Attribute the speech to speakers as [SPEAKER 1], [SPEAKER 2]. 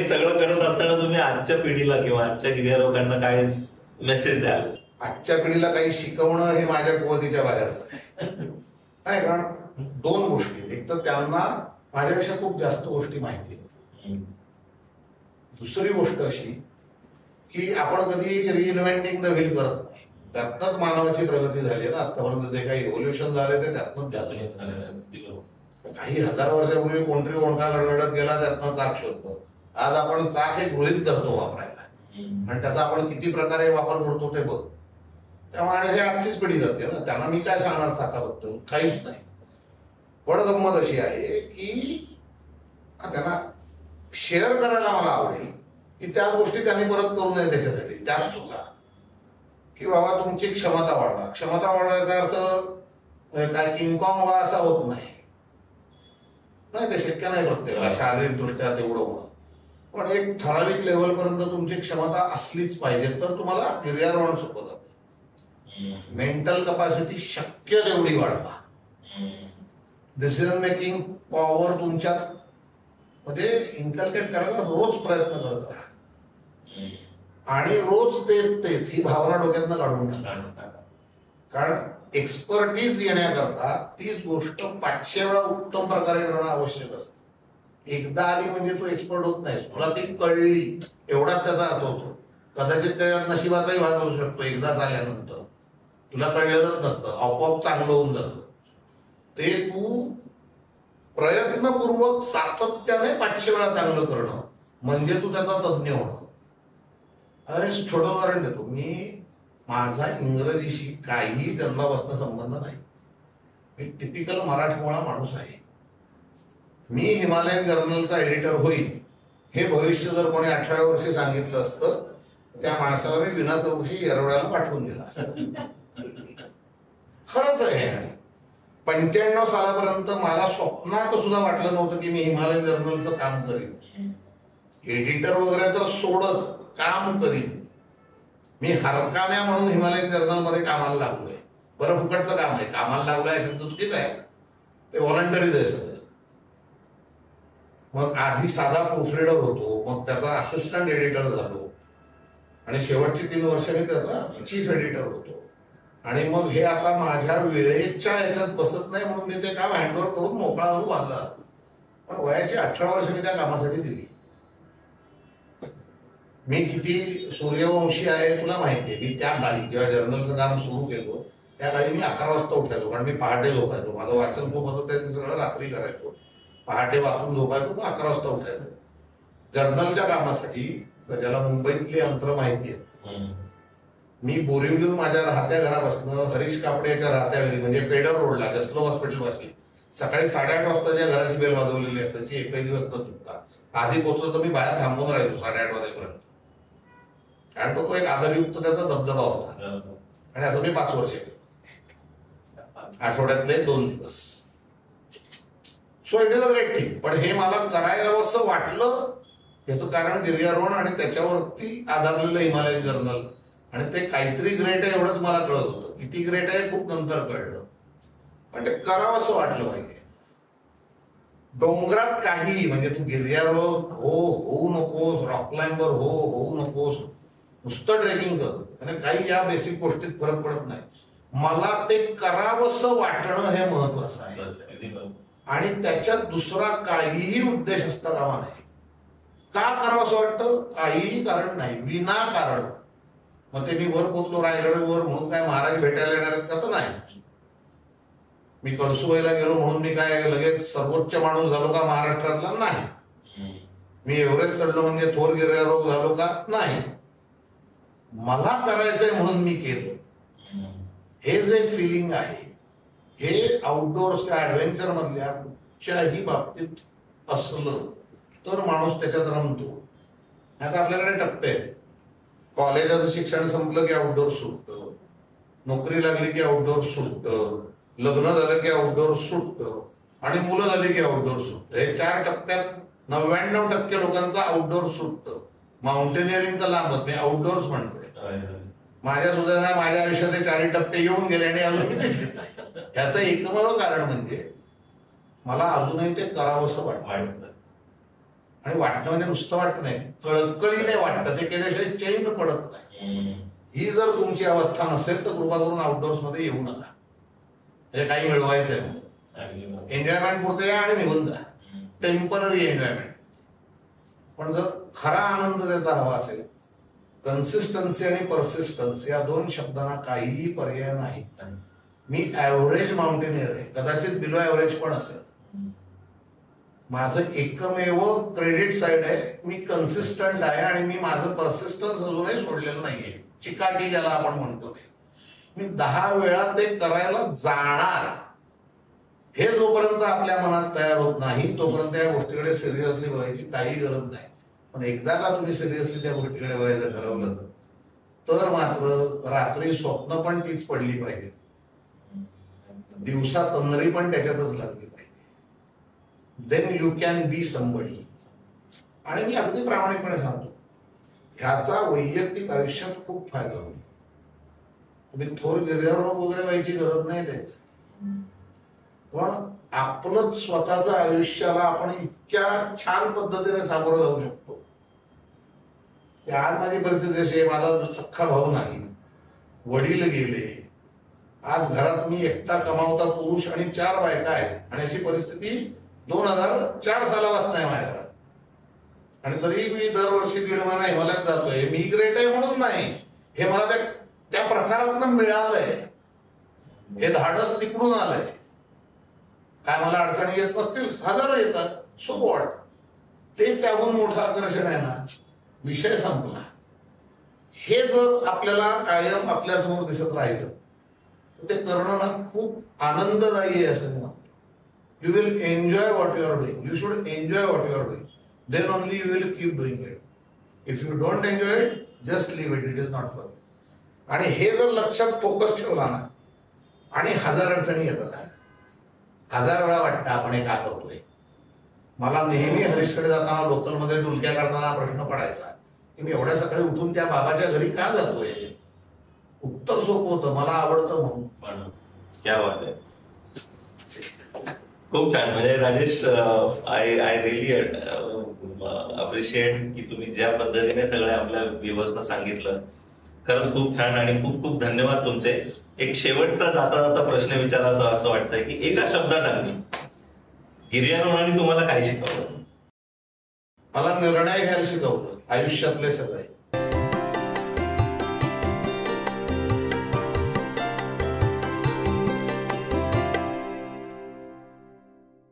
[SPEAKER 1] सगळं करत असताना तुम्ही आजच्या पिढीला किंवा आजच्या गिर्यारोहकांना काय मेसेज द्याल?
[SPEAKER 2] आजच्या पिढीला काही शिकवणं हे माझ्या कुवतीच्या बाहेरच आहे. नाही, कारण दोन गोष्टी. एक तर त्यांना माझ्यापेक्षा खूप जास्त गोष्टी माहिती आहेत. दुसरी गोष्ट अशी की आपण कधी रिइन्व्हेंटिंग द व्हील करत नाही. त्यातनंच मानवाची प्रगती झाली ना. आतापर्यंत जे काही इव्होल्युशन झाले ते त्यातनंच झालं. काही हजार वर्षापूर्वी कोणतरी ओंडका गडगडत गेला, त्यातनं चाक शोधतो. आज आपण चाक हे गृहीत धरतो वापरायला, आणि त्याचा आपण किती प्रकारे वापर करतो ते बघ. त्यामुळे आणि हे आजचीच पिढी करते ना. त्यांना मी काय सांगणार चाकाबद्दल? काहीच नाही. पण गंमत अशी आहे की त्यांना शेअर करायला मला आवडेल की त्या गोष्टी त्यांनी परत करू नये. त्याच्यासाठी त्यात चुका की बाबा तुमची क्षमता वाढवा. क्षमता वाढवायचा अर्थ काय किंगकॉंग व्हा असा होत नाही. ते शक्य नाही प्रत्येकाला शारीरिकदृष्ट्या तेवढं होणं. पण एक ठराविक लेवलपर्यंत तुमची क्षमता असलीच पाहिजे, तर तुम्हाला गिर्यारोहण सोपं जातं. मेंटल कपॅसिटी शक्य तेवढी वाढवा. डिसिजन मेकिंग पॉवर तुमच्यात मध्ये इन्कल्केट करायचा रोज प्रयत्न करत राहा. आणि रोज तेच ही भावना डोक्यातनं काढून टाका. कारण एक्सपर्टीज येण्याकरता तीच गोष्ट 500 वेळा उत्तम प्रकारे करणं आवश्यक असतं. एकदा आली म्हणजे तू एक्सपर्ट होत नाही. तुला ती कळली एवढाच त्याचा अर्थ होतो. कदाचित त्या नशिबाचाही भाग असू शकतो. एकदा झाल्यानंतर तुला कळलेलंच नसतं, आपोआप चांगलं होऊन जातं. ते तू प्रयत्नपूर्वक सातत्याने 500 वेळा चांगलं करणं म्हणजे तू त्याचा तज्ज्ञ होणं. अरे छोटं उदाहरण देतो मी. माझा इंग्रजीशी काहीही जन्मापासून संबंध नाही. मी टिपिकल मराठमोळा माणूस आहे. मी हिमालयन जर्नलचा एडिटर होईल हे भविष्य जर कोणी 18 वर्षे सांगितलं असतं, त्या माणसाला मी विना चौकशी येरवड्याला पाठवून दिला असतं. खरंच आहे. आणि 95 सालापर्यंत मला स्वप्नात सुद्धा वाटलं नव्हतं की मी हिमालयन जर्नलचं काम करीन. एडिटर वगैरे तर सोडच, काम करीन. मी हरकाम्या म्हणून हिमालयन जर्नलमध्ये कामाला लागलोय. बरं, फुकटचं काम आहे. कामाला लागलोय शब्द चुकीचा आहे. ते व्हॉलंटरीज आहे सगळं. मग आधी साधा प्रूफरीडर होतो, मग त्याचा असिस्टंट एडिटर झालो, आणि शेवटची 3 वर्ष मी त्याचा चीफ एडिटर होतो. आणि मग हे आता माझ्या वेळेच्या याच्यात बसत नाही म्हणून मी ते काम हँडओव्हर करून मोकळा होऊन बांधला. पण वयाची 18 वर्ष मी त्या कामासाठी दिली. मी किती सूर्यवंशी आहे तुला माहिती आहे. मी त्या काळी जेव्हा जर्नलचं काम सुरू केलं त्या काळी मी 11 वाजता उठायचो, कारण मी पहाटे झोपायचो. माझं वाचन खूप होतं, ते सगळं रात्री करायचो. पहाटे वाचून झोपायचो, मग 11 वाजता उठायचो जर्नलच्या कामासाठी. ज्याला मुंबईतली अंतर माहिती आहेत, मी बोरिवलीहून माझ्या राहत्या घरापासून हरीश कापडेच्या राहत्या घरी म्हणजे पेडर रोडला जसलो हॉस्पिटल पाशी सकाळी 8:30 वाजता ज्या घराची बेल वाजवलेली असायची, एकही दिवस न चुकता. आधी पोहोचलो तर मी बाहेर थांबून राहायचो 8:30 वाजेपर्यंत, कारण तो एक आदरयुक्त त्याचा दबदबा होता. आणि असं मी 5 वर्ष केलं, आठवड्यातले 2 दिवस. So it is a great thing. पण हे मला करायला असं वाटलं याचं कारण गिर्यारोहण आणि त्याच्यावरती आधारलेलं हिमालयन जर्नल. आणि ते काहीतरी ग्रेट आहे एवढंच मला कळत होतं. किती ग्रेट आहे खूप नंतर कळलं, पण ते करावं असं वाटलं पाहिजे. डोंगरात काही म्हणजे तू गिर्यारोहक होऊ नकोस, रॉक क्लाइंबर होऊ नकोस, नुसतं ट्रेकिंग कर आणि काही या बेसिक गोष्टीत फरक पडत नाही. मला ते करावंसं वाटणं हे महत्वाचं आहे. आणि त्याच्यात दुसरा काहीही उद्देश असता कामा नाही. का करावं असं वाटतं? काहीही कारण नाही, विनाकारण. मग ते मी वर पोचलो रायगडवर म्हणून काय महाराज भेटायला येणार आहेत का? तर नाही. मी कळसुबाईला गेलो म्हणून मी काय लगेच सर्वोच्च माणूस झालो का महाराष्ट्रातला? नाही. मी एव्हरेस्ट चढलो म्हणजे थोर गिर्यारोहक झालो का? नाही. मला करायचंय म्हणून मी केलं. हे जे फिलिंग आहे हे आउटडोअर्स किंवा ऍडव्हेंचर मधल्या कुठच्याही बाबतीत असलं तर माणूस त्याच्यात रमतो. आता आपल्याकडे टप्पे आहेत. कॉलेजाचं शिक्षण संपलं की आउटडोअर सुटतं, नोकरी लागली की आउटडोअर सुटतं, लग्न झालं की आउटडोअर सुटतं, आणि मुलं झाली की आउटडोअर सुटतं. हे 4 टप्प्यात 99% लोकांचं आउटडोअर सुटतं. माउंटेनिअरिंग तर लांबच, मी आउटडोअर्स म्हणतोय. माझ्या सुद्धा माझ्या आयुष्यात 4 टप्पे येऊन गेले आणि अजून मी तिथेच आहे. याचं एकमेव कारण म्हणजे मला अजूनही ते करावंसं वाटतं. आणि वाटणं म्हणजे नुसतं वाटत नाही, कळकळीने वाटतं. ते केल्याशिवाय चैन पडत नाही. ही जर तुमची अवस्था नसेल तर कृपा करून आउटडोर्स मध्ये येऊ नका. म्हणजे काही मिळवायचंय म्हणून एन्जॉयमेंट पुरते या आणि निघून जा, टेम्पररी एन्जॉयमेंट. पण जर खरा आनंद त्याचा हवा असेल, कन्सिस्टन्सी आणि परसिस्टन्स या दोन शब्दांना काहीही पर्याय नाही. मी ऍव्हरेज माउंटेनियर आहे, कदाचित बिलो ऍव्हरेज पण असेल. माझं एकमेव क्रेडिट साईड आहे, मी कन्सिस्टंट आहे आणि मी माझं परसिस्टन्स अजूनही सोडलेलं नाहीये. चिकाटी ज्याला आपण म्हणतो ते मी 10 वेळा ते करायला जाणार. हे जोपर्यंत आपल्या मनात तयार होत नाही तोपर्यंत या गोष्टीकडे सिरियसली बघायची काही गरज नाही. पण एकदा का तुम्ही सिरियसली त्या गोष्टीकडे बघायचं ठरवलं तर मात्र रात्री स्वप्न पण तीच पडली पाहिजे, दिवसा तंद्री पण त्याच्यातच लागली पाहिजे. Then you can be somebody. आणि मी अगदी प्रामाणिकपणे सांगतो, ह्याचा वैयक्तिक आयुष्यात खूप फायदा होईल. तुम्ही थोर गिर्यारोहक वगैरे व्हायची गरज नाही त्याच, पण आपलं स्वतःचं आयुष्याला आपण इतक्या छान पद्धतीने सामोरं जाऊ शकतो. आज माझी परिस्थिती अशी आहे, माझा सख्खा भाऊ नाही, वडील गेले, आज घरात मी एकटा कमावता पुरुष आणि 4 बायका आहेत. आणि अशी परिस्थिती 2004 सालापासून आहे माझ्या घरात. आणि तरी मी दरवर्षी 1.5 महिना हिमालयात जातोय. मी ग्रेट आहे म्हणून नाही, हे मला त्या प्रकारातून मिळालंय, हे धाडस तिकडून आलंय. काय मला अडचणी येत नसतील, हजारो येतात, सो वॉट. ते त्याहून मोठं आकर्षण आहे ना, विषय संपला. हे जर आपल्याला कायम आपल्यासमोर दिसत राहिलं तर ते करणं ना खूप आनंददायी आहे असं मी म्हणतो. You will enjoy what you are doing. You should enjoy what you are doing. Then only you will keep doing it. If you don't enjoy it, just leave it, it is not for. आणि हे जर लक्षात focus ठेवला ना, आणि 1000 अडचणी येतात, 1000 वेळा वाटतं आपण हे का करतोय. मला नेहमी हरीशकडे जाताना लोकलमध्ये डुलक्या काढताना प्रश्न पडायचा की मी एवढ्या सकाळी उठून त्या बाबाच्या घरी का जातोय. उत्तर सोपं होतं, मला आवडतं म्हणून.
[SPEAKER 1] क्या बात आहे, खूप छान. म्हणजे राजेश, आय रिअली अप्रिशिएट की तुम्ही ज्या पद्धतीने सगळ्या आपल्या व्ह्युअर्सना सांगितलं. खरंच खूप छान आणि खूप खूप धन्यवाद तुमचे. एक शेवटचा जाता जाता प्रश्न विचारायचा असं वाटतंय की एका शब्दात अगदी गिर्यारोहणाने तुम्हाला काय शिकवलं?
[SPEAKER 2] मला निर्णय घ्यायला शिकवलं आयुष्यातले सगळे.